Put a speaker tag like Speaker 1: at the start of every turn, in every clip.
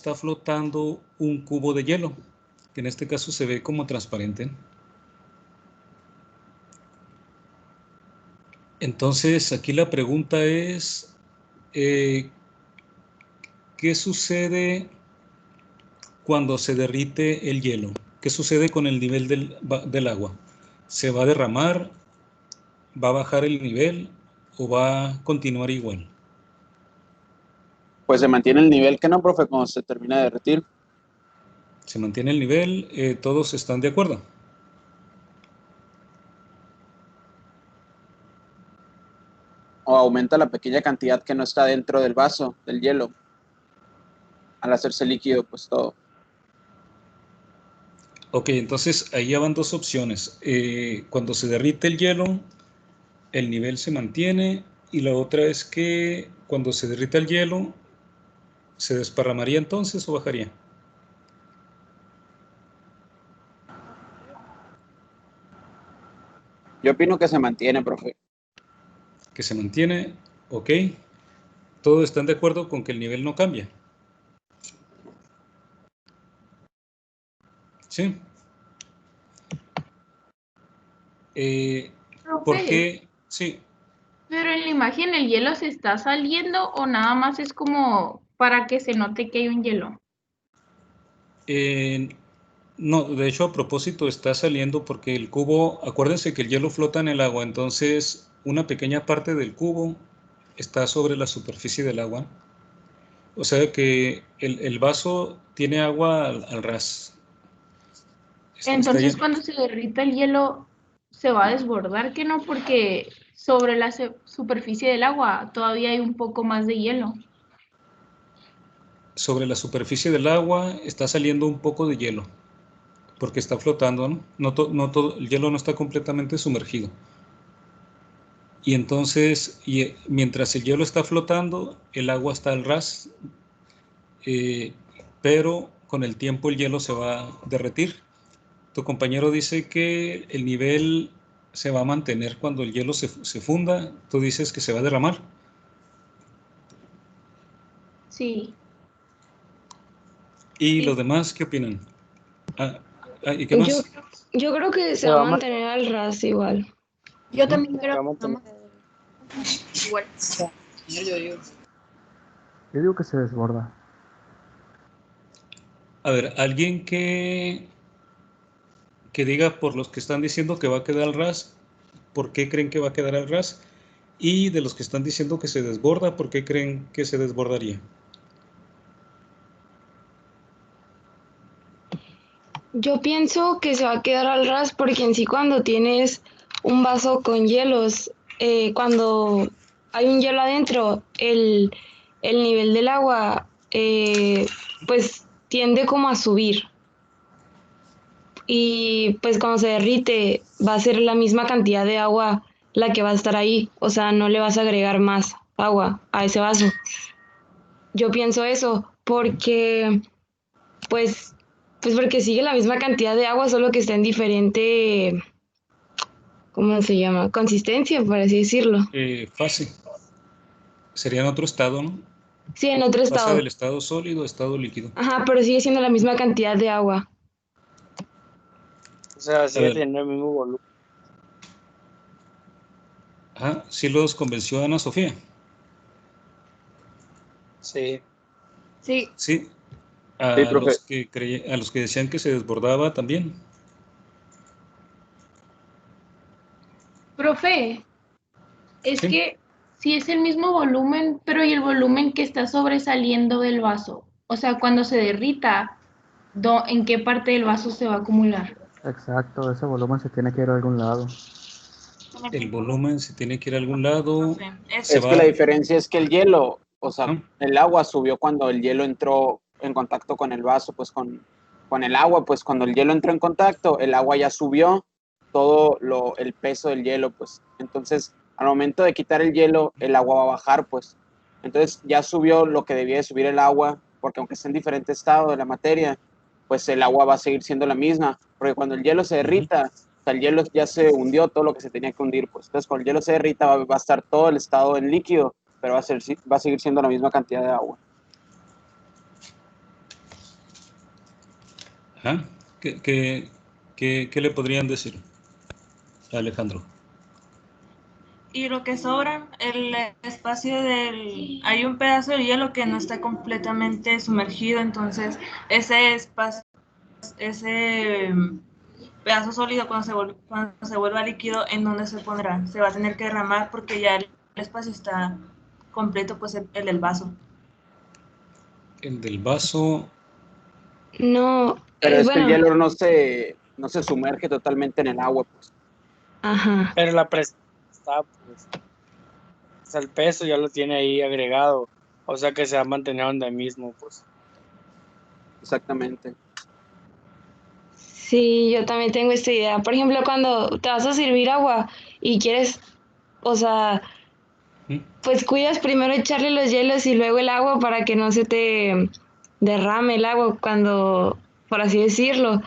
Speaker 1: está flotando un cubo de hielo, que en este caso se ve como transparente. Entonces, aquí la pregunta es, ¿qué sucede cuando se derrite el hielo? ¿Qué sucede con el nivel del agua? ¿Se va a derramar? ¿Va a bajar el nivel o va a continuar igual?
Speaker 2: Pues se mantiene el nivel, que no, profe, cuando se termina de derretir.
Speaker 1: Se mantiene el nivel, todos están de acuerdo.
Speaker 2: O aumenta la pequeña cantidad que no está dentro del vaso, del hielo. Al hacerse líquido, pues todo.
Speaker 1: Ok, entonces ahí ya van dos opciones. Cuando se derrite el hielo, el nivel se mantiene, y la otra es que cuando se derrita el hielo, ¿se desparramaría entonces o bajaría?
Speaker 2: Yo opino que se mantiene, profe.
Speaker 1: Que se mantiene, ok. Todos están de acuerdo con que el nivel no cambia. ¿Sí? ¿Por
Speaker 3: Profe,
Speaker 1: qué? Sí.
Speaker 3: pero en la imagen el hielo se está saliendo o nada más es como para que se note que hay un hielo.
Speaker 1: No, de hecho a propósito está saliendo porque el cubo, acuérdense que el hielo flota en el agua, entonces una pequeña parte del cubo está sobre la superficie del agua. O sea que el vaso tiene agua al ras. Está
Speaker 3: Entonces
Speaker 1: lleno.
Speaker 3: cuando se derrita el hielo se va a desbordar, ¿que no? Porque sobre la superficie del agua todavía hay un poco más de hielo.
Speaker 1: Sobre la superficie del agua está saliendo un poco de hielo, porque está flotando, ¿no? No todo, el hielo no está completamente sumergido. Y entonces, mientras el hielo está flotando, el agua está al ras, pero con el tiempo el hielo se va a derretir. Tu compañero dice que el nivel se va a mantener cuando el hielo se funda. Tú dices que se va a derramar.
Speaker 3: Sí.
Speaker 1: ¿Y
Speaker 3: Sí.
Speaker 1: los demás qué opinan? ¿Y qué
Speaker 4: Yo,
Speaker 1: más?
Speaker 4: yo creo que se
Speaker 5: Se
Speaker 4: va a
Speaker 5: va a
Speaker 4: mantener al ras igual.
Speaker 3: Yo también
Speaker 5: Se va a
Speaker 3: creo que
Speaker 5: mantener.
Speaker 3: igual.
Speaker 5: Yo digo que se desborda.
Speaker 1: A ver, alguien que diga por los que están diciendo que va a quedar al ras, ¿por qué creen que va a quedar al ras? Y de los que están diciendo que se desborda, ¿por qué creen que se desbordaría?
Speaker 4: Yo pienso que se va a quedar al ras porque en sí cuando tienes un vaso con hielos, cuando hay un hielo adentro, el nivel del agua pues tiende como a subir. Y pues cuando se derrite va a ser la misma cantidad de agua la que va a estar ahí. O sea, no le vas a agregar más agua a ese vaso. Yo pienso eso porque pues porque sigue la misma cantidad de agua, solo que está en diferente, ¿cómo se llama? Consistencia, por así decirlo.
Speaker 1: Fase. Sería en otro estado, ¿no?
Speaker 4: Sí, en otro
Speaker 1: Pasa
Speaker 4: estado.
Speaker 1: del estado sólido a estado líquido.
Speaker 4: Ajá, pero sigue siendo la misma cantidad de agua.
Speaker 5: O sea,
Speaker 1: A
Speaker 5: sigue
Speaker 1: ver,
Speaker 5: teniendo el mismo volumen.
Speaker 1: sí los convenció Ana Sofía.
Speaker 5: Sí.
Speaker 3: Sí.
Speaker 1: Sí,
Speaker 2: Sí,
Speaker 1: a
Speaker 2: profe.
Speaker 1: los que decían que se desbordaba también.
Speaker 3: Profe, es
Speaker 1: Sí.
Speaker 3: que sí es el mismo volumen, pero ¿y el volumen que está sobresaliendo del vaso? O sea, cuando se derrita, ¿en qué parte del vaso se va a acumular?
Speaker 5: Exacto, ese volumen se tiene que ir a algún lado.
Speaker 1: El volumen se tiene que ir a algún lado. Se
Speaker 2: Es que
Speaker 1: va.
Speaker 2: la diferencia es que el hielo, o sea,
Speaker 1: Ajá.
Speaker 2: el agua subió cuando el hielo entró en contacto con el vaso, pues con el agua, pues cuando el hielo entró en contacto, el agua ya subió todo el peso del hielo, pues. Entonces, al momento de quitar el hielo, el agua va a bajar, pues. Entonces, ya subió lo que debía de subir el agua, porque aunque esté en diferente estado de la materia, pues el agua va a seguir siendo la misma, porque cuando el hielo se derrita, o sea, el hielo ya se hundió todo lo que se tenía que hundir, pues. Entonces, cuando el hielo se derrita, va a estar todo el estado en líquido, pero va a seguir siendo la misma cantidad de agua.
Speaker 1: Ajá. ¿Qué le podrían decir a Alejandro?
Speaker 6: Y lo que sobra, el espacio del... Hay un pedazo de hielo que no está completamente sumergido, entonces ese espacio, ese pedazo sólido cuando se vuelva líquido, ¿en dónde se pondrá? Se va a tener que derramar porque ya el espacio está completo, pues el del vaso.
Speaker 1: El del vaso.
Speaker 4: No,
Speaker 2: Pero es que el
Speaker 4: bueno,
Speaker 2: hielo no se sumerge totalmente en el agua, pues.
Speaker 4: ajá.
Speaker 7: Pero la presión está, pues, o sea, el peso ya lo tiene ahí agregado, o sea que se va a mantener donde mismo, pues.
Speaker 2: Exactamente.
Speaker 4: Sí, yo también tengo esta idea. Por ejemplo, cuando te vas a servir agua y quieres, o sea,
Speaker 1: ¿Mm?
Speaker 4: pues cuidas primero echarle los hielos y luego el agua para que no se te derrame el agua cuando, por así decirlo,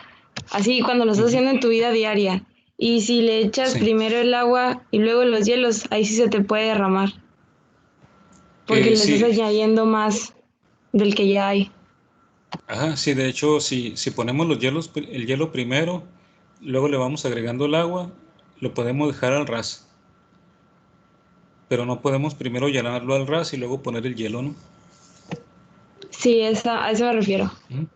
Speaker 4: así cuando lo estás haciendo en tu vida diaria. Y si le echas
Speaker 1: Sí.
Speaker 4: primero el agua y luego los hielos, ahí sí se te puede derramar, porque le
Speaker 1: Sí.
Speaker 4: estás añadiendo más del que ya hay.
Speaker 1: Ajá, sí, de hecho, si ponemos el hielo primero, luego le vamos agregando el agua, lo podemos dejar al ras. Pero no podemos primero llenarlo al ras y luego poner el hielo, ¿no?
Speaker 4: Sí, a eso me refiero.
Speaker 1: Ujú.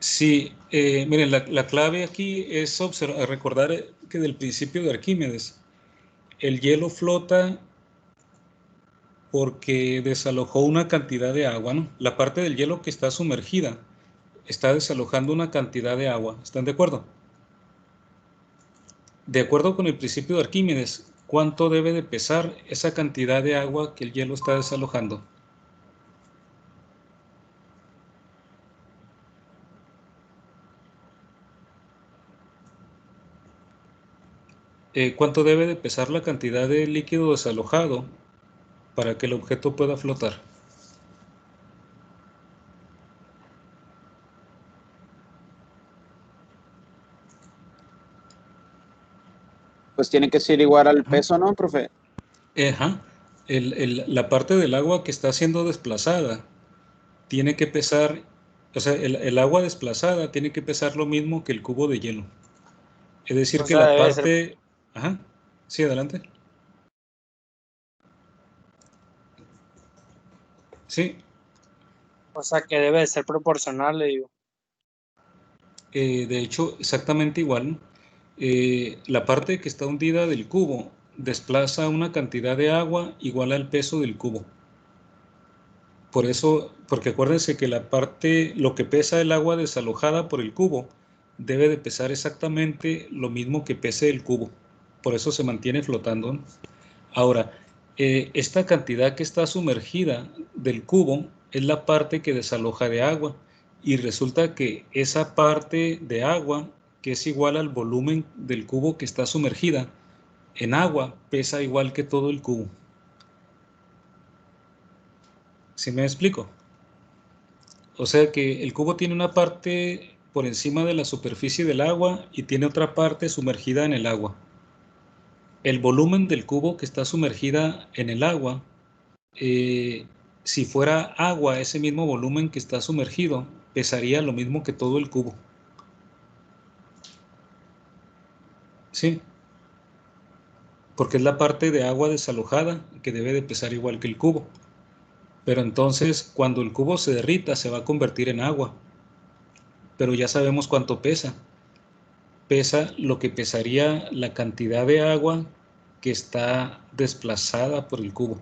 Speaker 1: Sí, miren, la clave aquí es recordar que del principio de Arquímedes, el hielo flota porque desalojó una cantidad de agua, ¿no? La parte del hielo que está sumergida está desalojando una cantidad de agua. ¿Están de acuerdo? De acuerdo con el principio de Arquímedes, ¿cuánto debe de pesar esa cantidad de agua que el hielo está desalojando? ¿Cuánto debe de pesar la cantidad de líquido desalojado para que el objeto pueda flotar?
Speaker 2: Pues tiene que ser igual al peso, ¿no, profe?
Speaker 1: Ajá. La parte del agua que está siendo desplazada tiene que pesar, o sea, el agua desplazada tiene que pesar lo mismo que el cubo de hielo. Es decir,
Speaker 7: O
Speaker 1: que
Speaker 7: sea,
Speaker 1: la
Speaker 7: debe ser,
Speaker 1: parte... Ajá. Sí, adelante. Sí.
Speaker 7: o sea que debe de ser proporcional, le digo.
Speaker 1: De hecho, exactamente igual. La parte que está hundida del cubo desplaza una cantidad de agua igual al peso del cubo. Por eso, porque acuérdense que lo que pesa el agua desalojada por el cubo, debe de pesar exactamente lo mismo que pese el cubo. Por eso se mantiene flotando, ¿no? Ahora, esta cantidad que está sumergida del cubo es la parte que desaloja de agua. Y resulta que esa parte de agua, que es igual al volumen del cubo que está sumergida en agua, pesa igual que todo el cubo. ¿Sí me explico? O sea que el cubo tiene una parte por encima de la superficie del agua y tiene otra parte sumergida en el agua. El volumen del cubo que está sumergida en el agua, si fuera agua, ese mismo volumen que está sumergido, pesaría lo mismo que todo el cubo. ¿Sí? Porque es la parte de agua desalojada que debe de pesar igual que el cubo. Pero entonces, cuando el cubo se derrita, se va a convertir en agua. Pero ya sabemos cuánto pesa. Pesa lo que pesaría la cantidad de agua que está desplazada por el cubo.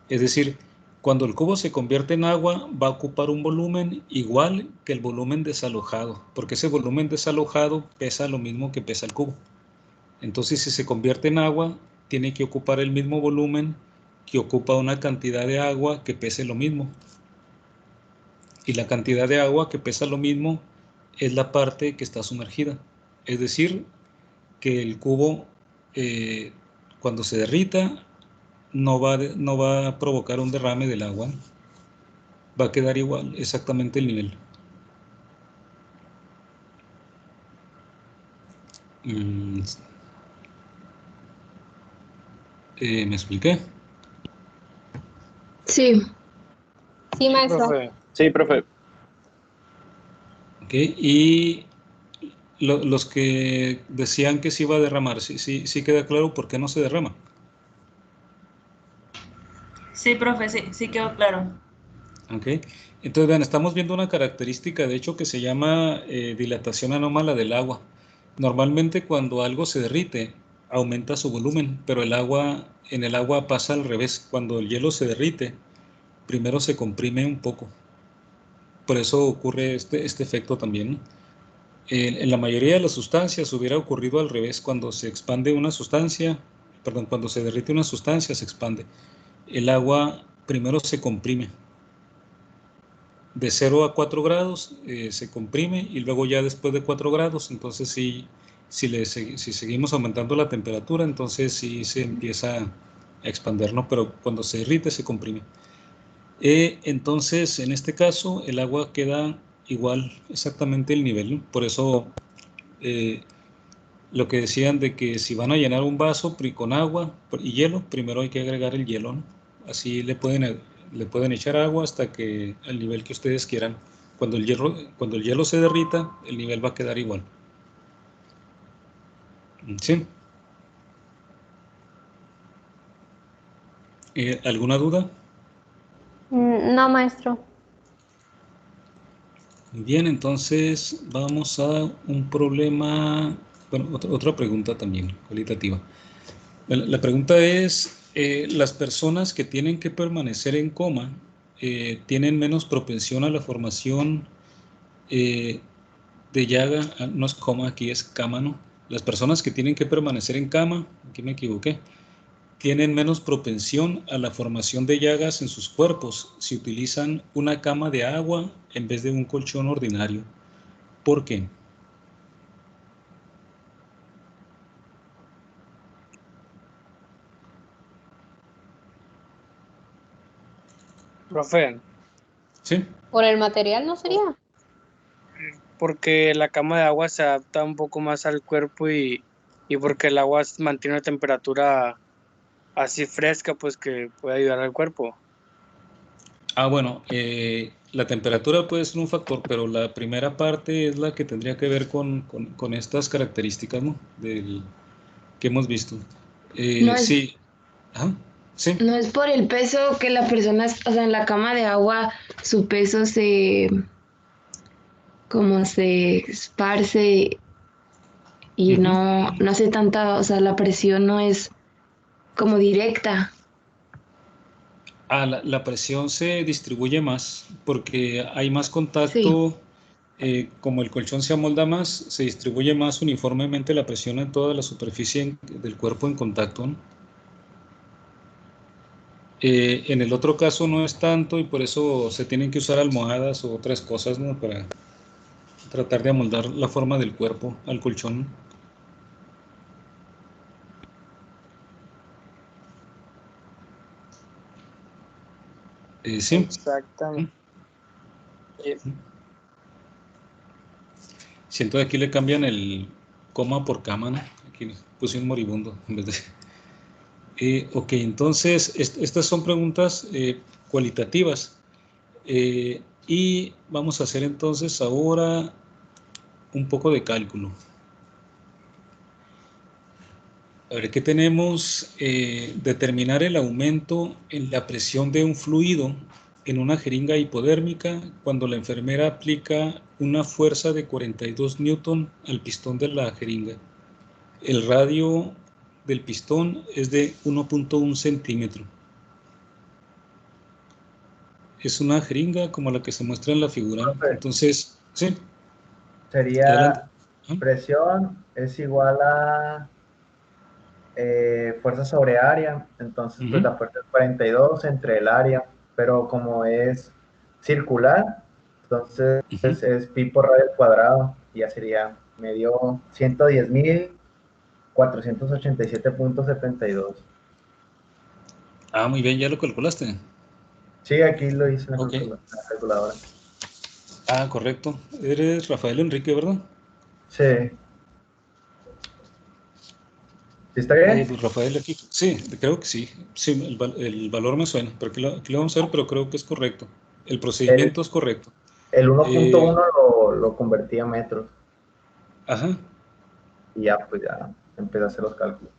Speaker 1: Es decir, cuando el cubo se convierte en agua, va a ocupar un volumen igual que el volumen desalojado, porque ese volumen desalojado pesa lo mismo que pesa el cubo. Entonces, si se convierte en agua, tiene que ocupar el mismo volumen que ocupa una cantidad de agua que pese lo mismo. Y la cantidad de agua que pesa lo mismo es la parte que está sumergida. Es decir, que el cubo, cuando se derrita, no va a provocar un derrame del agua. Va a quedar igual, exactamente el nivel. ¿Me expliqué?
Speaker 4: Sí,
Speaker 8: Sí, maestro.
Speaker 7: Profe,
Speaker 2: Sí, profe.
Speaker 1: Ok, y los que decían que se iba a derramar, ¿sí queda claro por qué no se derrama?
Speaker 6: Sí, profe, sí quedó claro.
Speaker 1: Ok, entonces vean, estamos viendo una característica de hecho que se llama dilatación anómala del agua. Normalmente cuando algo se derrite aumenta su volumen, pero en el agua pasa al revés. Cuando el hielo se derrite, primero se comprime un poco. Por eso ocurre este efecto también, ¿no? En la mayoría de las sustancias hubiera ocurrido al revés. Cuando se expande una sustancia, perdón, cuando se derrite una sustancia se expande. El agua primero se comprime. De 0 a 4 grados se comprime y luego ya después de 4 grados, entonces si seguimos aumentando la temperatura, entonces sí se empieza a expandir, ¿no? Pero cuando se derrite se comprime. Entonces, en este caso, el agua queda igual, exactamente el nivel, ¿no? Por eso, lo que decían de que si van a llenar un vaso con agua y hielo, primero hay que agregar el hielo, ¿no? Así le pueden echar agua hasta que al nivel que ustedes quieran. Cuando el hielo se derrita, el nivel va a quedar igual. ¿Sí? ¿Alguna duda?
Speaker 8: No, maestro.
Speaker 1: Bien, entonces vamos a un problema, bueno, otra pregunta también cualitativa. La pregunta es, ¿las personas que tienen que permanecer en coma tienen menos propensión a la formación de llaga? No es coma, aquí es cama, ¿no? Las personas que tienen que permanecer en cama, aquí me equivoqué, tienen menos propensión a la formación de llagas en sus cuerpos si utilizan una cama de agua en vez de un colchón ordinario. ¿Por qué?
Speaker 7: Profe,
Speaker 1: ¿Sí?
Speaker 8: ¿Por el material no sería?
Speaker 7: porque la cama de agua se adapta un poco más al cuerpo y porque el agua mantiene una temperatura así fresca, pues que puede ayudar al cuerpo.
Speaker 1: Bueno, la temperatura puede ser un factor, pero la primera parte es la que tendría que ver con estas características, ¿no? Que hemos visto.
Speaker 4: No es,
Speaker 1: Sí. Ajá. Sí.
Speaker 4: no es por el peso que la persona, o sea, en la cama de agua, su peso como se esparce y
Speaker 1: Ujú.
Speaker 4: no hace tanta, o sea, la presión no es como directa.
Speaker 1: La presión se distribuye más porque hay más
Speaker 4: Sí.
Speaker 1: contacto, como el colchón se amolda más, se distribuye más uniformemente la presión en toda la superficie del cuerpo en contacto, ¿no? En el otro caso no es tanto y por eso se tienen que usar almohadas o otras cosas, ¿no? Para tratar de amoldar la forma del cuerpo al colchón. Sí.
Speaker 7: Exactamente.
Speaker 1: Siento que aquí le cambian el coma por cama, ¿no? Aquí puse un moribundo en vez de... Ok, entonces estas son preguntas cualitativas. Y vamos a hacer entonces ahora un poco de cálculo. A ver, ¿qué tenemos? Determinar el aumento en la presión de un fluido en una jeringa hipodérmica cuando la enfermera aplica una fuerza de 42 newton al pistón de la jeringa. El radio del pistón es de 1.1 centímetro. Es una jeringa como la que se muestra en la figura.
Speaker 5: Profe,
Speaker 1: Entonces, sí, adelante.
Speaker 5: sería
Speaker 1: ¿Ah?
Speaker 5: presión es igual a fuerza sobre área, entonces pues
Speaker 1: Ujú.
Speaker 5: la fuerza es 42 entre el área, pero como es circular, entonces
Speaker 1: Ujú.
Speaker 5: es pi por radio al cuadrado, y ya sería, me dio 110.487.72.
Speaker 1: Muy bien, ya lo calculaste.
Speaker 5: Sí, aquí lo hice en
Speaker 1: Ok.
Speaker 5: la calculadora.
Speaker 1: Correcto. Eres Rafael Enrique, ¿verdad?
Speaker 5: Sí. ¿Sí está bien?
Speaker 1: Pues Rafael aquí. Sí, creo que sí. Sí, el valor me suena, pero aquí lo vamos a ver, pero creo que es correcto. El
Speaker 5: El,
Speaker 1: procedimiento es correcto.
Speaker 5: El 1.1 lo convertí a metros
Speaker 1: Ajá,
Speaker 5: y ya, pues ya empecé a hacer los cálculos.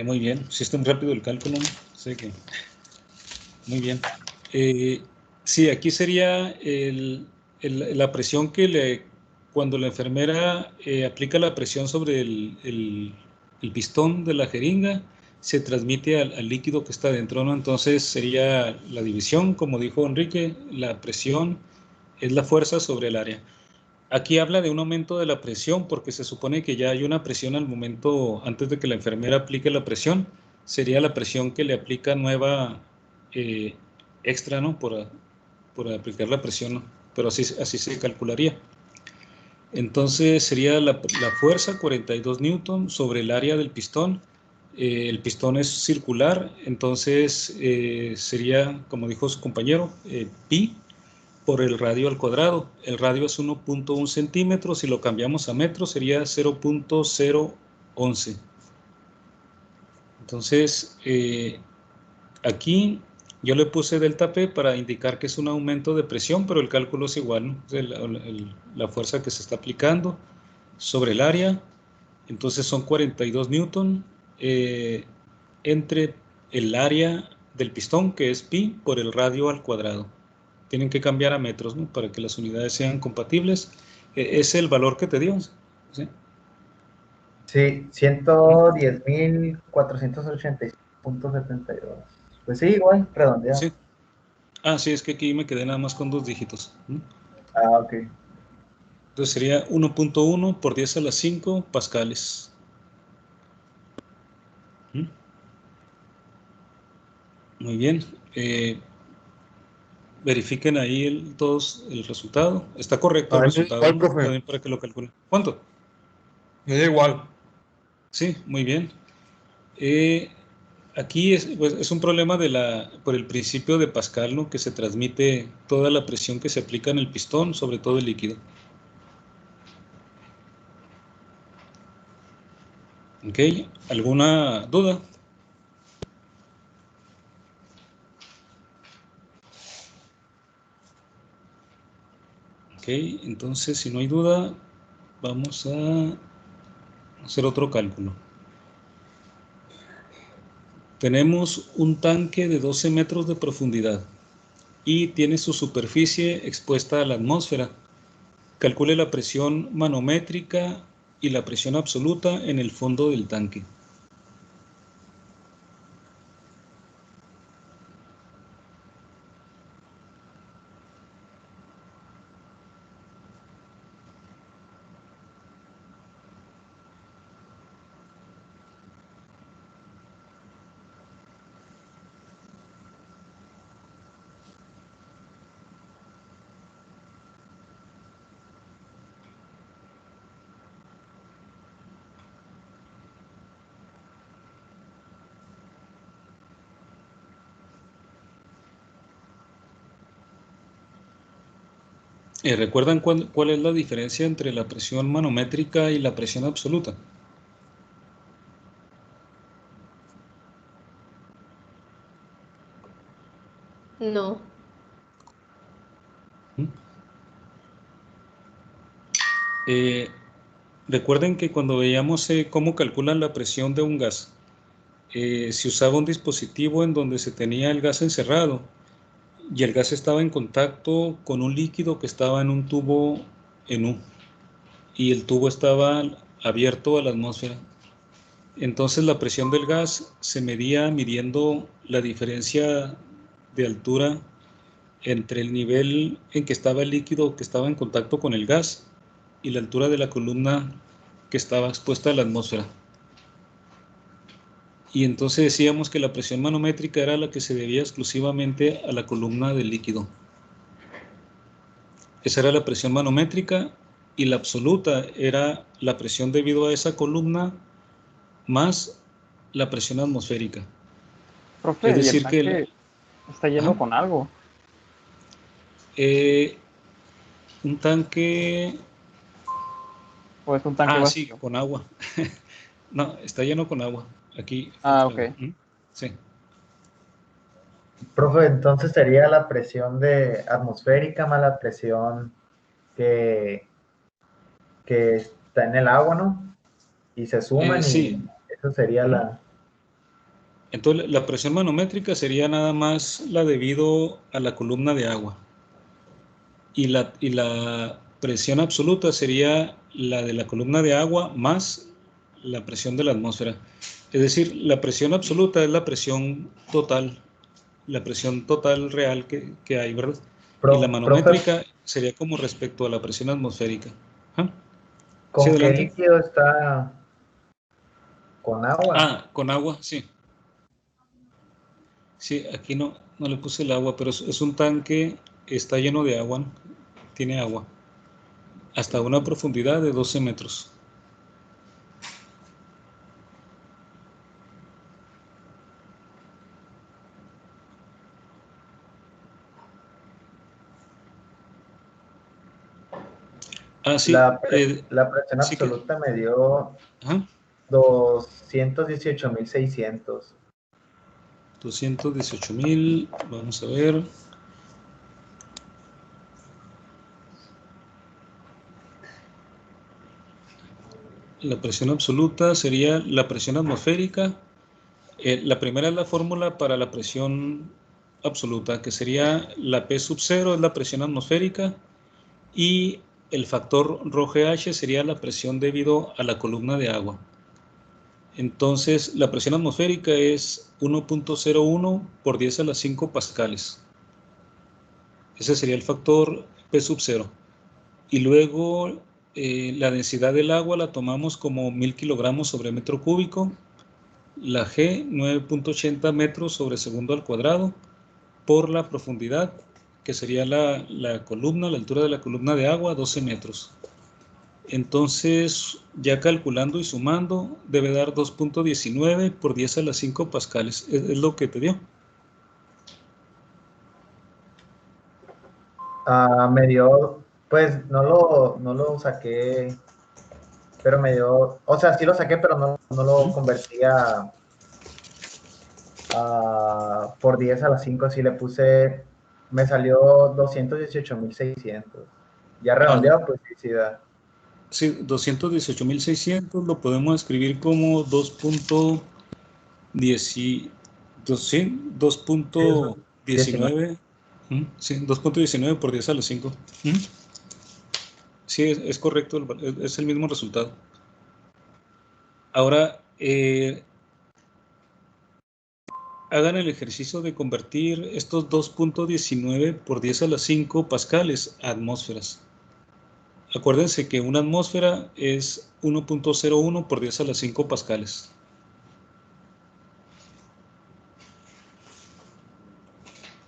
Speaker 1: muy bien. Si es tan rápido el cálculo, ¿no? Sé que... Muy bien. Sí, aquí sería la presión cuando la enfermera aplica la presión sobre el pistón de la jeringa, se transmite al líquido que está dentro, ¿no? Entonces sería la división, como dijo Enrique, la presión es la fuerza sobre el área. Aquí habla de un aumento de la presión porque se supone que ya hay una presión al momento, antes de que la enfermera aplique la presión, sería la presión que le aplica nueva eh, extra, ¿no? Por aplicar la presión, ¿no? Pero así se calcularía. Entonces sería la fuerza 42 newton sobre el área del pistón. El pistón es circular, entonces sería, como dijo su compañero, pi por el radio al cuadrado. El radio es 1.1 centímetros, si lo cambiamos a metros sería 0.011. Entonces, aquí yo le puse delta P para indicar que es un aumento de presión, pero el cálculo es igual, ¿no? La fuerza que se está aplicando sobre el área, entonces son 42 newton entre el área del pistón, que es pi, por el radio al cuadrado. Tienen que cambiar a metros, ¿no? Para que las unidades sean compatibles. Es el valor que te dio, ¿sí?
Speaker 5: Sí, 110.485.72. Pues sí, igual, redondeado.
Speaker 1: Sí. Ah, sí, es que aquí me quedé nada más con 2 dígitos.
Speaker 5: Ah, ok.
Speaker 1: Entonces sería 1.1 por 10 a la 5 pascales. Muy bien. Verifiquen ahí todos el resultado. Está correcto el resultado,
Speaker 9: igual,
Speaker 1: ¿no?
Speaker 9: profe.
Speaker 1: También para que lo calculen. ¿Cuánto?
Speaker 9: Me da igual.
Speaker 1: Sí, muy bien. Aquí pues, es un problema por el principio de Pascal, ¿no? Que se transmite toda la presión que se aplica en el pistón sobre todo el líquido. ¿Ok? ¿Alguna duda? Ok, entonces si no hay duda, vamos a hacer otro cálculo. Tenemos un tanque de 12 metros de profundidad y tiene su superficie expuesta a la atmósfera. Calcule la presión manométrica y la presión absoluta en el fondo del tanque. ¿Recuerdan cuál es la diferencia entre la presión manométrica y la presión absoluta?
Speaker 8: No.
Speaker 1: Recuerden que cuando veíamos cómo calculan la presión de un gas, se usaba un dispositivo en donde se tenía el gas encerrado y el gas estaba en contacto con un líquido que estaba en un tubo en U y el tubo estaba abierto a la atmósfera. Entonces la presión del gas se medía midiendo la diferencia de altura entre el nivel en que estaba el líquido que estaba en contacto con el gas y la altura de la columna que estaba expuesta a la atmósfera. Y entonces decíamos que la presión manométrica era la que se debía exclusivamente a la columna del líquido. Esa era la presión manométrica y la absoluta era la presión debido a esa columna más la presión atmosférica.
Speaker 2: Profe,
Speaker 1: Es
Speaker 2: y el
Speaker 1: decir que
Speaker 2: tanque está lleno con algo.
Speaker 1: un tanque...
Speaker 2: ¿O es un tanque vacío?
Speaker 1: Sí, con agua. No, está lleno con agua. Aquí.
Speaker 2: Ah, ok.
Speaker 1: Sí.
Speaker 5: Profe, entonces sería la presión de atmosférica más la presión que, que está en el agua, ¿no? Y se suman y
Speaker 1: Sí,
Speaker 5: eso sería la...
Speaker 1: entonces la presión manométrica sería nada más la debido a la columna de agua. Y la presión absoluta sería la de la columna de agua más la presión de la atmósfera. Es decir, la presión absoluta es la presión total real que hay, ¿verdad? Y la
Speaker 5: Profe,
Speaker 1: manométrica sería como respecto a la presión atmosférica. ¿Ah? Sí,
Speaker 5: ¿con qué
Speaker 1: adelante.
Speaker 5: líquido está? Con agua.
Speaker 1: Con agua, sí. Sí, aquí no le puse el agua, pero es un tanque, está lleno de agua, ¿no? Tiene agua, hasta una profundidad de 12 metros. Sí,
Speaker 5: La, la presión
Speaker 1: sí que,
Speaker 5: absoluta me dio
Speaker 1: ajá,
Speaker 5: 218.600.
Speaker 1: 218,000, vamos a ver. La presión absoluta sería la presión atmosférica. La primera es la fórmula para la presión absoluta, que sería la P sub 0 es la presión atmosférica y el factor ρGH sería la presión debido a la columna de agua. Entonces, la presión atmosférica es 1.01 por 10 a la 5 pascales. Ese sería el factor P sub 0. Y luego la densidad del agua la tomamos como 1000 kilogramos sobre metro cúbico. La G, 9.80 metros sobre segundo al cuadrado, por la profundidad, que sería la columna, la altura de la columna de agua, 12 metros. Entonces, ya calculando y sumando, debe dar 2.19 por 10 a la 5 pascales. Es lo que te dio.
Speaker 5: Me dio, pues no lo saqué, pero me dio, o sea, sí lo saqué, pero no lo convertí por 10 a la 5, así le puse, me salió 218.600. Ya redondeado, pues sí da.
Speaker 1: Sí, 218,600 lo podemos escribir como 2.19. Sí, 2.19 por 10 a la 5. Sí, es correcto, es el mismo resultado. Ahora, hagan el ejercicio de convertir estos 2.19 por 10 a la 5 pascales a atmósferas. Acuérdense que una atmósfera es 1.01 por 10 a la 5 pascales.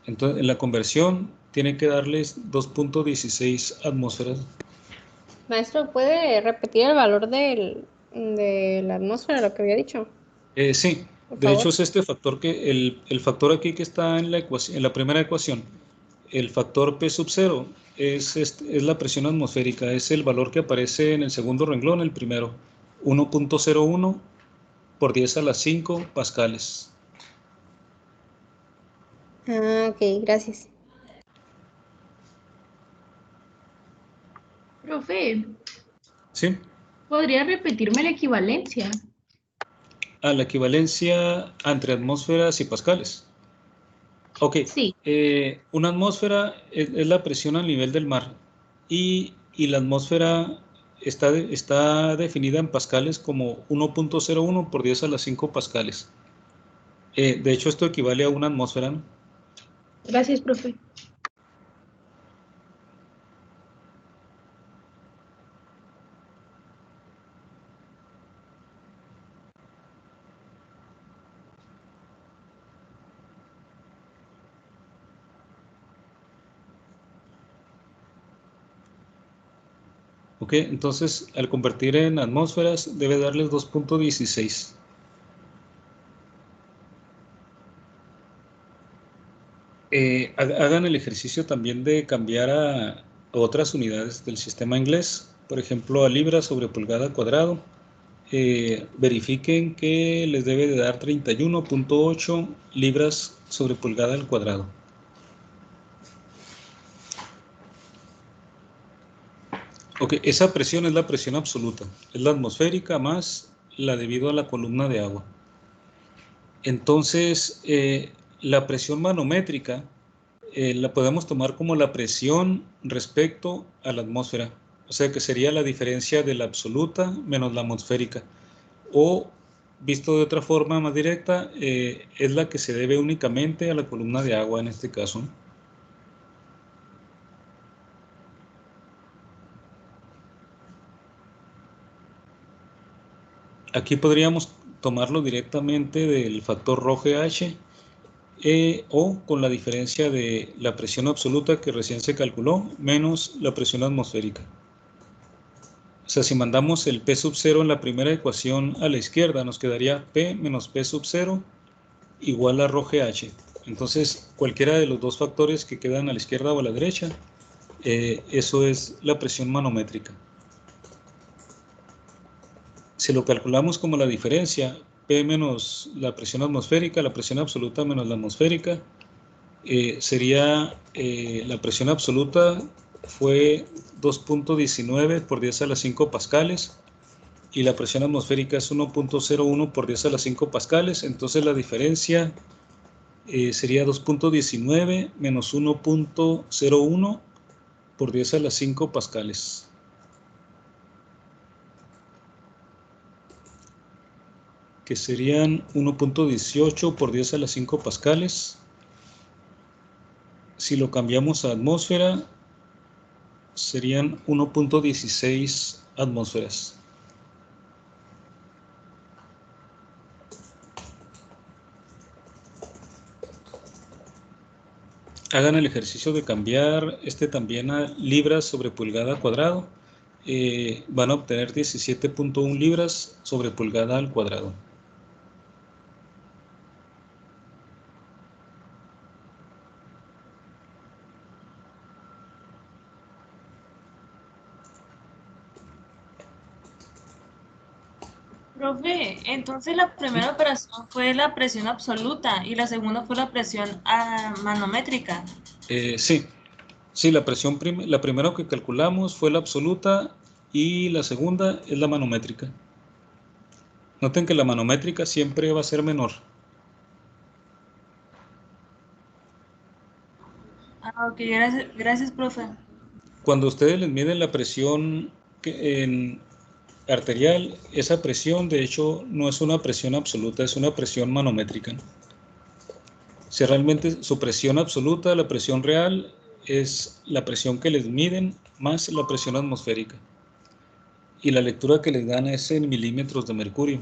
Speaker 1: Entonces, en la conversión tiene que darles 2.16 atmósferas.
Speaker 8: Maestro, ¿puede repetir el valor de la atmósfera, lo que había dicho?
Speaker 1: Sí,
Speaker 8: Por
Speaker 1: de
Speaker 8: favor.
Speaker 1: hecho es este factor el factor aquí que está en la primera ecuación, el factor P sub 0 es la presión atmosférica, es el valor que aparece en el segundo renglón, el primero, 1.01 por 10 a la 5 pascales.
Speaker 8: Ok, gracias.
Speaker 3: Profe,
Speaker 1: ¿Sí?
Speaker 3: ¿podría repetirme la equivalencia?
Speaker 1: La equivalencia entre atmósferas y pascales. Ok,
Speaker 3: Sí.
Speaker 1: una atmósfera es la presión al nivel del mar y la atmósfera está definida en pascales como 1.01 por 10 a la 5 pascales. De hecho, esto equivale a una atmósfera, ¿no?
Speaker 3: Gracias, profe.
Speaker 1: Ok, entonces al convertir en atmósferas debe darles 2.16. Hagan el ejercicio también de cambiar a otras unidades del sistema inglés, por ejemplo a libra sobre pulgada cuadrado. Verifiquen que les debe de dar 31.8 libras sobre pulgada al cuadrado. Ok, esa presión es la presión absoluta, es la atmosférica más la debido a la columna de agua. Entonces, la presión manométrica la podemos tomar como la presión respecto a la atmósfera, o sea que sería la diferencia de la absoluta menos la atmosférica, o visto de otra forma más directa, es la que se debe únicamente a la columna de agua en este caso. Aquí podríamos tomarlo directamente del factor ρGH o con la diferencia de la presión absoluta que recién se calculó menos la presión atmosférica. O sea, si mandamos el P sub 0 en la primera ecuación a la izquierda, nos quedaría P menos P sub 0 igual a ρGH. Entonces, cualquiera de los dos factores que quedan a la izquierda o a la derecha, eso es la presión manométrica. Si lo calculamos como la diferencia, P menos la presión atmosférica, la presión absoluta menos la atmosférica, sería la presión absoluta fue 2.19 por 10 a la 5 pascales y la presión atmosférica es 1.01 por 10 a la 5 pascales, entonces la diferencia sería 2.19 menos 1.01 por 10 a la 5 pascales. Que serían 1.18 por 10 a la 5 pascales. Si lo cambiamos a atmósfera, serían 1.16 atmósferas. Hagan el ejercicio de cambiar este también a libras sobre pulgada cuadrado. Van a obtener 17.1 libras sobre pulgada al cuadrado.
Speaker 6: Profe, entonces la primera operación fue la presión absoluta y la segunda fue la presión manométrica.
Speaker 1: Sí, la primera que calculamos fue la absoluta y la segunda es la manométrica. Noten que la manométrica siempre va a ser menor.
Speaker 6: Ok, gracias, profe.
Speaker 1: Cuando ustedes les miden la presión arterial, esa presión de hecho no es una presión absoluta, es una presión manométrica. Si realmente su presión absoluta, la presión real, es la presión que les miden más la presión atmosférica. Y la lectura que les dan es en milímetros de mercurio.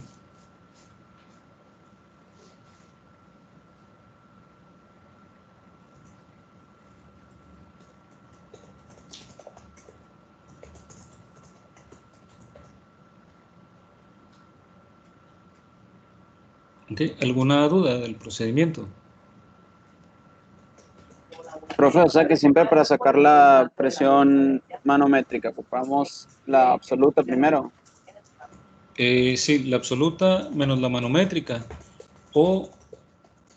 Speaker 1: ¿Okay? ¿Alguna duda del procedimiento?
Speaker 2: Profe, o sea que siempre para sacar la presión manométrica ocupamos la absoluta primero.
Speaker 1: Sí, la absoluta menos la manométrica. O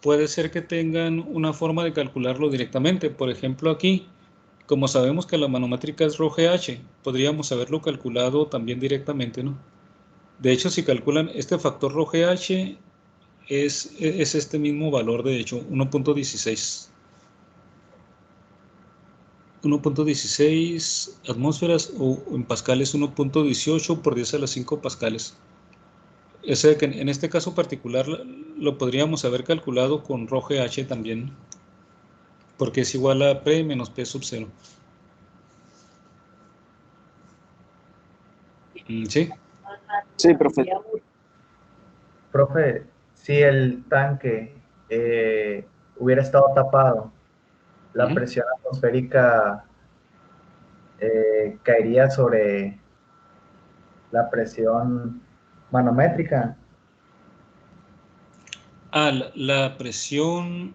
Speaker 1: puede ser que tengan una forma de calcularlo directamente. Por ejemplo, aquí, como sabemos que la manométrica es ρGH, podríamos haberlo calculado también directamente, ¿no? De hecho, si calculan este factor ρGH, es este mismo valor, de hecho, 1.16. 1.16 atmósferas o en pascales 1.18 por 10 a las 5 pascales. O sea que en este caso particular lo podríamos haber calculado con ρGH también, porque es igual a P menos P sub 0. ¿Sí?
Speaker 2: Sí, profe.
Speaker 5: Profe, si el tanque hubiera estado tapado, la presión atmosférica caería sobre la presión manométrica.
Speaker 1: La presión,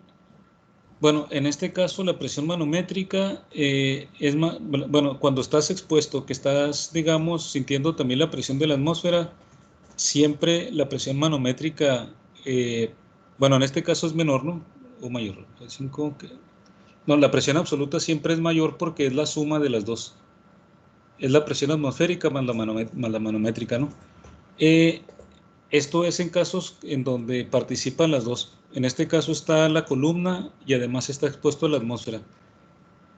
Speaker 1: bueno, en este caso la presión manométrica es más, bueno, cuando estás expuesto, que estás, digamos, sintiendo también la presión de la atmósfera, siempre la presión manométrica, bueno, en este caso es menor, ¿no? o mayor. 5, no, la presión absoluta siempre es mayor porque es la suma de las dos. Es la presión atmosférica más la manométrica, ¿no? Esto es en casos en donde participan las dos. En este caso está la columna y además está expuesto a la atmósfera.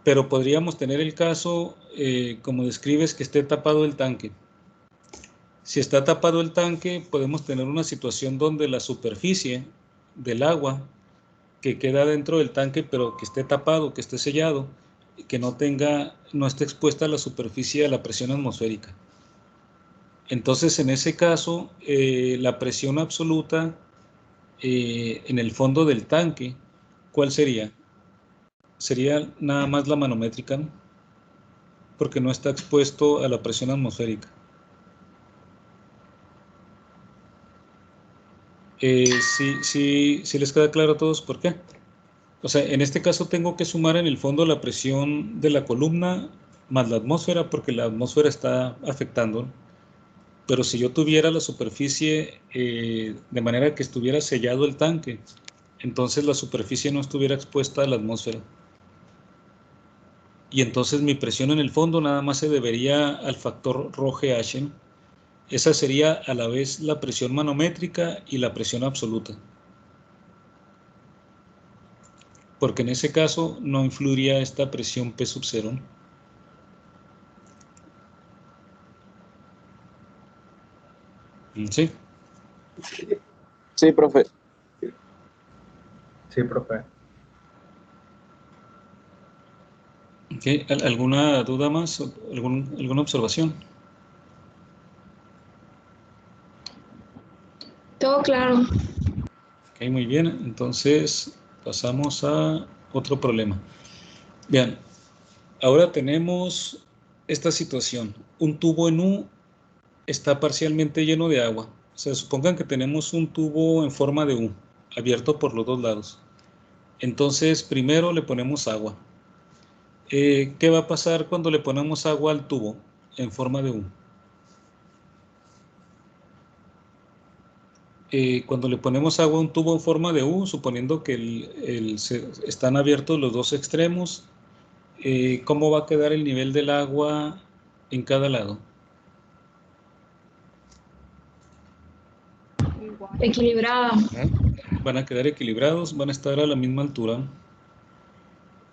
Speaker 1: Pero podríamos tener el caso, como describes, que esté tapado el tanque. Si está tapado el tanque, podemos tener una situación donde la superficie del agua que queda dentro del tanque, pero que esté tapado, que esté sellado, que no esté expuesta a la superficie a la presión atmosférica. Entonces, en ese caso, la presión absoluta en el fondo del tanque, ¿cuál sería? Sería nada más la manométrica, ¿no? Porque no está expuesto a la presión atmosférica. Sí les queda claro a todos por qué. O sea, en este caso tengo que sumar en el fondo la presión de la columna más la atmósfera porque la atmósfera está afectando, ¿no? Pero si yo tuviera la superficie de manera que estuviera sellado el tanque, entonces la superficie no estuviera expuesta a la atmósfera. Y entonces mi presión en el fondo nada más se debería al factor ρGH, ¿no? Esa sería a la vez la presión manométrica y la presión absoluta. Porque en ese caso no influiría esta presión P sub 0, ¿no? ¿Sí?
Speaker 2: Sí, profe.
Speaker 5: Sí, profe.
Speaker 1: Okay. ¿Alguna duda más? ¿Alguna observación?
Speaker 4: Todo claro.
Speaker 1: Ok, muy bien. Entonces pasamos a otro problema. Vean, ahora tenemos esta situación. Un tubo en U está parcialmente lleno de agua. O sea, supongan que tenemos un tubo en forma de U, abierto por los dos lados. Entonces, primero le ponemos agua. ¿Qué va a pasar cuando le ponemos agua al tubo en forma de U? Cuando le ponemos agua a un tubo en forma de U, suponiendo que están abiertos los dos extremos, ¿cómo va a quedar el nivel del agua en cada lado?
Speaker 4: Equilibrada.
Speaker 1: Van a quedar equilibrados, van a estar a la misma altura.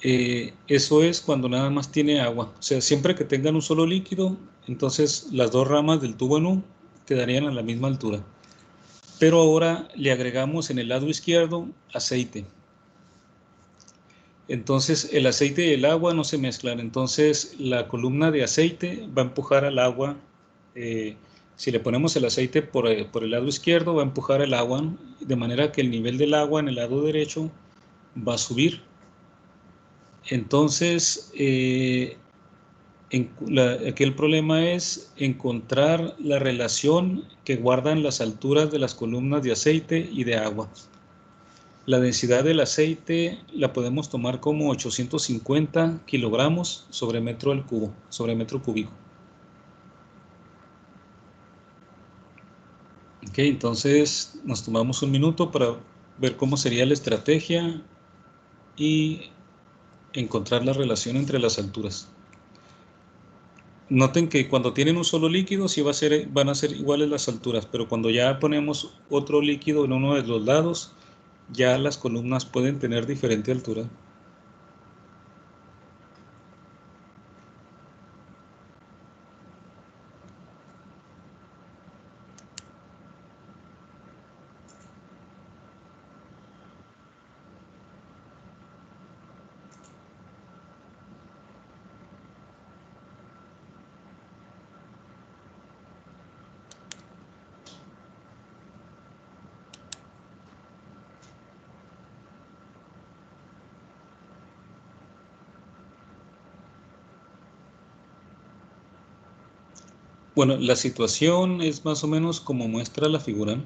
Speaker 1: Eso es cuando nada más tiene agua. O sea, siempre que tengan un solo líquido, entonces las dos ramas del tubo en U quedarían a la misma altura. Pero ahora le agregamos en el lado izquierdo aceite. Entonces el aceite y el agua no se mezclan. Entonces la columna de aceite va a empujar al agua. Si le ponemos el aceite por el lado izquierdo, va a empujar el agua, ¿no? De manera que el nivel del agua en el lado derecho va a subir. Entonces, aquí el problema es encontrar la relación que guardan las alturas de las columnas de aceite y de agua. La densidad del aceite la podemos tomar como 850 kilogramos sobre metro al cubo, sobre metro cúbico. Ok, entonces nos tomamos un minuto para ver cómo sería la estrategia y encontrar la relación entre las alturas. Noten que cuando tienen un solo líquido sí van a ser iguales las alturas, pero cuando ya ponemos otro líquido en uno de los lados, ya las columnas pueden tener diferente altura. Bueno, la situación es más o menos como muestra la figura.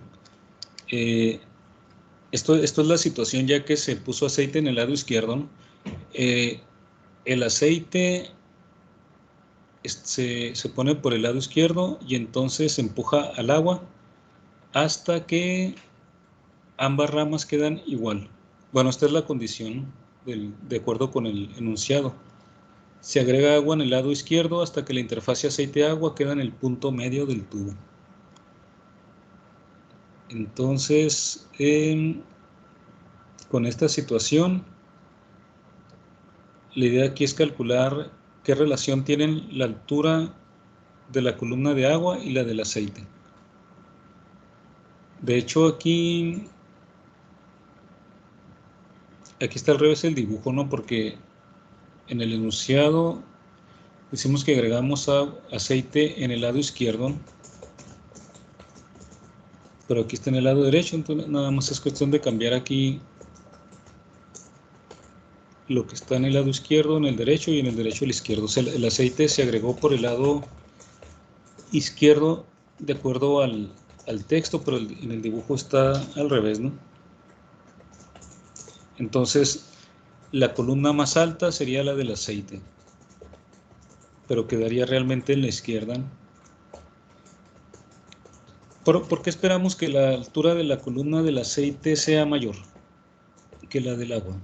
Speaker 1: Esto es la situación ya que se puso aceite en el lado izquierdo, ¿no? El aceite se pone por el lado izquierdo y entonces se empuja al agua hasta que ambas ramas quedan igual. Bueno, esta es la condición de acuerdo con el enunciado. Se agrega agua en el lado izquierdo hasta que la interfase aceite-agua queda en el punto medio del tubo. Entonces, con esta situación, la idea aquí es calcular qué relación tienen la altura de la columna de agua y la del aceite. De hecho, aquí está al revés el dibujo, ¿no? Porque en el enunciado decimos que agregamos aceite en el lado izquierdo, pero aquí está en el lado derecho, entonces nada más es cuestión de cambiar aquí lo que está en el lado izquierdo, en el derecho, y en el derecho el izquierdo. O sea, el aceite se agregó por el lado izquierdo de acuerdo al texto, pero en el dibujo está al revés, ¿no? Entonces, la columna más alta sería la del aceite, pero quedaría realmente en la izquierda. ¿Por qué esperamos que la altura de la columna del aceite sea mayor que la del agua?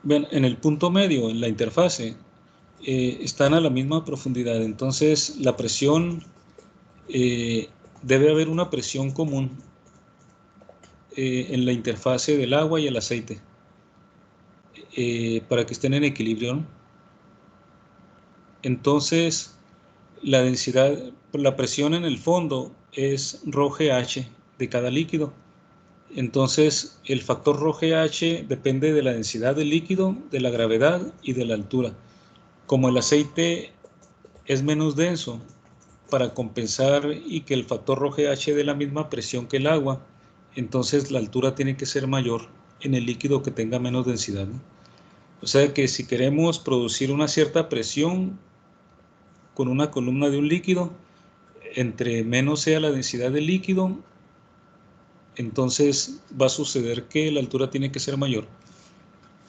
Speaker 1: Bien, en el punto medio, en la interfase, están a la misma profundidad, entonces la presión, debe haber una presión común en la interfase del agua y el aceite, para que estén en equilibrio, ¿no? Entonces, la densidad, la presión en el fondo es ρGH de cada líquido. Entonces, el factor ρGH depende de la densidad del líquido, de la gravedad y de la altura. Como el aceite es menos denso, para compensar y que el factor ρGH dé la misma presión que el agua, entonces la altura tiene que ser mayor en el líquido que tenga menos densidad, ¿no? O sea que si queremos producir una cierta presión con una columna de un líquido, entre menos sea la densidad del líquido, entonces va a suceder que la altura tiene que ser mayor.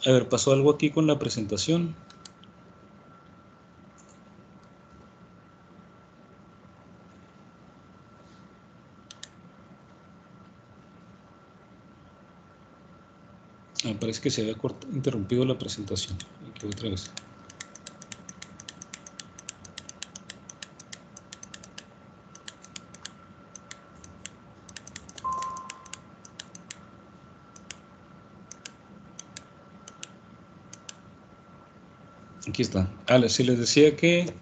Speaker 1: A ver, pasó algo aquí con la presentación. Parece que se había interrumpido la presentación. Aquí otra vez. Aquí está. Si les decía que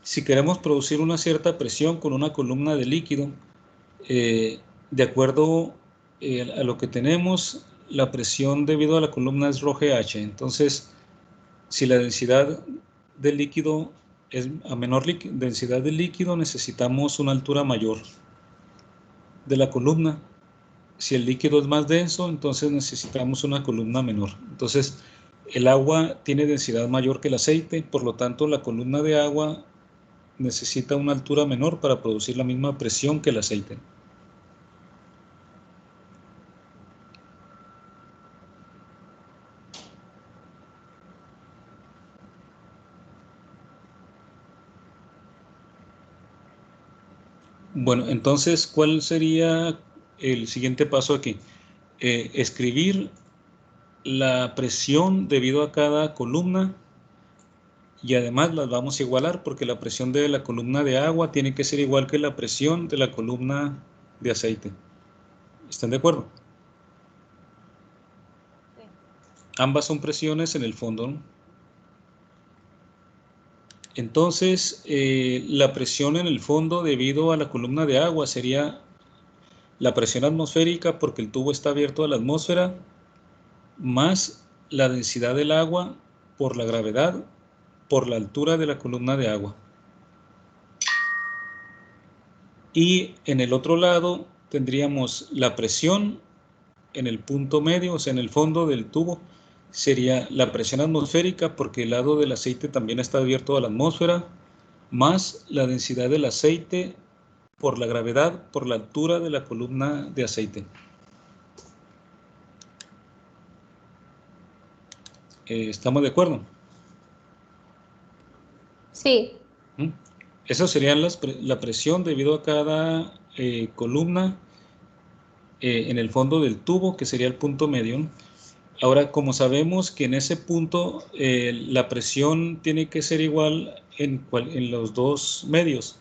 Speaker 1: si queremos producir una cierta presión con una columna de líquido, de acuerdo a lo que tenemos, la presión debido a la columna es ρGH. Entonces, si la densidad del líquido es a menor densidad del líquido, necesitamos una altura mayor de la columna. Si el líquido es más denso, entonces necesitamos una columna menor. Entonces, el agua tiene densidad mayor que el aceite, por lo tanto, la columna de agua necesita una altura menor para producir la misma presión que el aceite. Bueno, entonces, ¿cuál sería el siguiente paso aquí? Escribir la presión debido a cada columna, y además las vamos a igualar porque la presión de la columna de agua tiene que ser igual que la presión de la columna de aceite. ¿Están de acuerdo?
Speaker 8: Sí.
Speaker 1: Ambas son presiones en el fondo, ¿no? Entonces, la presión en el fondo debido a la columna de agua sería la presión atmosférica porque el tubo está abierto a la atmósfera, más la densidad del agua por la gravedad, por la altura de la columna de agua. Y en el otro lado tendríamos la presión en el punto medio, o sea, en el fondo del tubo, sería la presión atmosférica porque el lado del aceite también está abierto a la atmósfera, más la densidad del aceite por la gravedad, por la altura de la columna de aceite. ¿Estamos de acuerdo?
Speaker 8: Sí.
Speaker 1: Esas serían la presión debido a cada columna en el fondo del tubo, que sería el punto medio. Ahora, como sabemos que en ese punto la presión tiene que ser igual en los dos medios.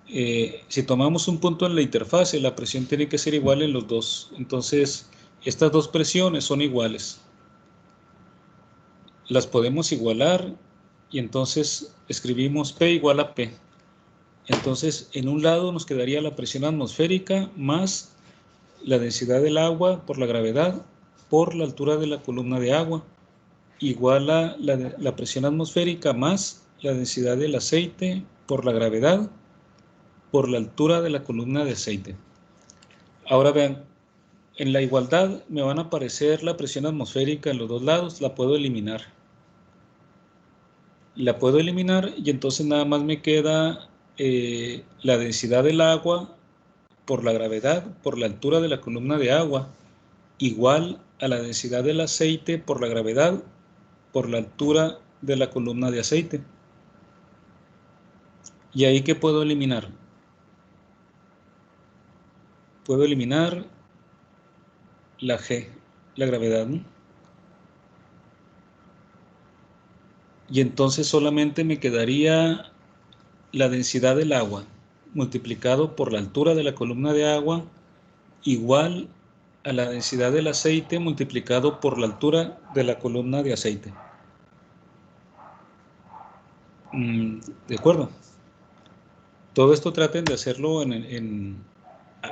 Speaker 1: Si tomamos un punto en la interfase, la presión tiene que ser igual en los dos. Entonces, estas dos presiones son iguales. Las podemos igualar y entonces escribimos P igual a P. Entonces, en un lado nos quedaría la presión atmosférica más la densidad del agua por la gravedad por la altura de la columna de agua, igual a la presión atmosférica más la densidad del aceite por la gravedad por la altura de la columna de aceite. Ahora vean, en la igualdad me van a aparecer la presión atmosférica en los dos lados, la puedo eliminar. La puedo eliminar y entonces nada más me queda la densidad del agua por la gravedad, por la altura de la columna de agua, igual a la densidad del aceite por la gravedad, por la altura de la columna de aceite. ¿Y ahí qué puedo eliminar? Puedo eliminar la G, la gravedad, ¿no? Y entonces solamente me quedaría la densidad del agua multiplicado por la altura de la columna de agua igual a la densidad del aceite multiplicado por la altura de la columna de aceite. ¿De acuerdo? Todo esto traten de hacerlo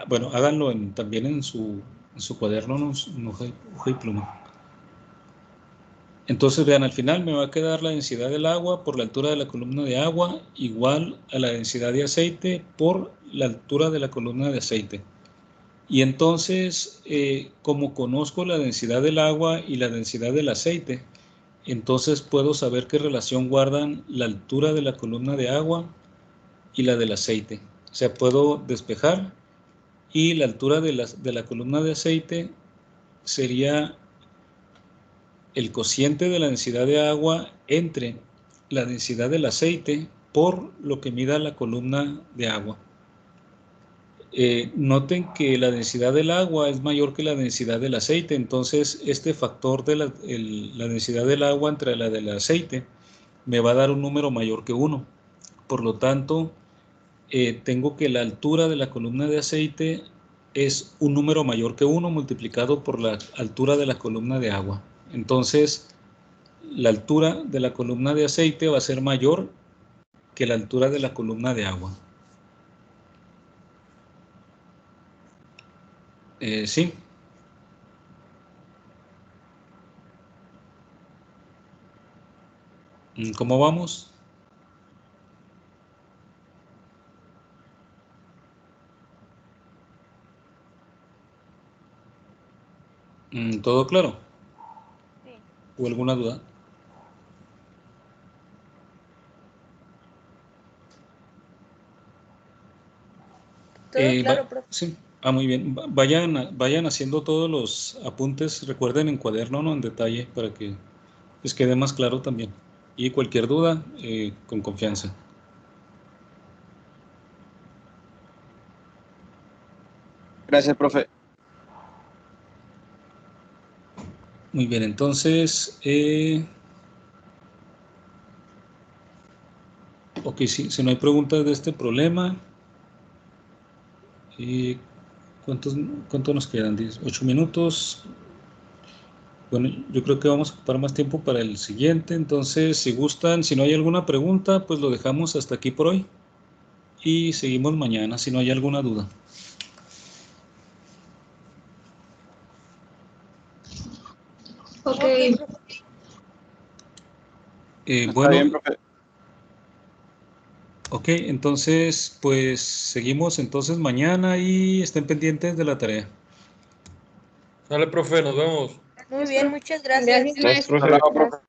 Speaker 1: bueno, háganlo también en su cuaderno, en hoja y pluma. Entonces vean, al final me va a quedar la densidad del agua por la altura de la columna de agua igual a la densidad de aceite por la altura de la columna de aceite. Y entonces, como conozco la densidad del agua y la densidad del aceite, entonces puedo saber qué relación guardan la altura de la columna de agua y la del aceite. O sea, puedo despejar y la altura de la columna de aceite sería el cociente de la densidad de agua entre la densidad del aceite por lo que mida la columna de agua. Noten que la densidad del agua es mayor que la densidad del aceite, entonces este factor de la densidad del agua entre la del aceite me va a dar un número mayor que 1. Por lo tanto, tengo que la altura de la columna de aceite es un número mayor que 1 multiplicado por la altura de la columna de agua. Entonces, la altura de la columna de aceite va a ser mayor que la altura de la columna de agua. Sí. ¿Cómo vamos? ¿Todo claro?
Speaker 6: Sí.
Speaker 1: ¿O alguna duda?
Speaker 6: Todo claro, profe.
Speaker 1: Sí. Muy bien. Vayan haciendo todos los apuntes, recuerden en cuaderno, ¿no? En detalle, para que les quede más claro también. Y cualquier duda, con confianza.
Speaker 2: Gracias, profe.
Speaker 1: Muy bien, entonces, ok, sí, si no hay preguntas de este problema, ¿cuánto nos quedan? 8 minutos. Bueno, yo creo que vamos a ocupar más tiempo para el siguiente, entonces, si gustan, si no hay alguna pregunta, pues lo dejamos hasta aquí por hoy y seguimos mañana, si no hay alguna duda.
Speaker 4: Ok.
Speaker 2: Está bien, profe.
Speaker 1: Ok, entonces, pues seguimos entonces mañana y estén pendientes de la tarea.
Speaker 9: Dale, profe, nos vemos.
Speaker 6: Muy bien, muchas gracias.
Speaker 8: Gracias, maestro.
Speaker 2: Hasta luego, profe.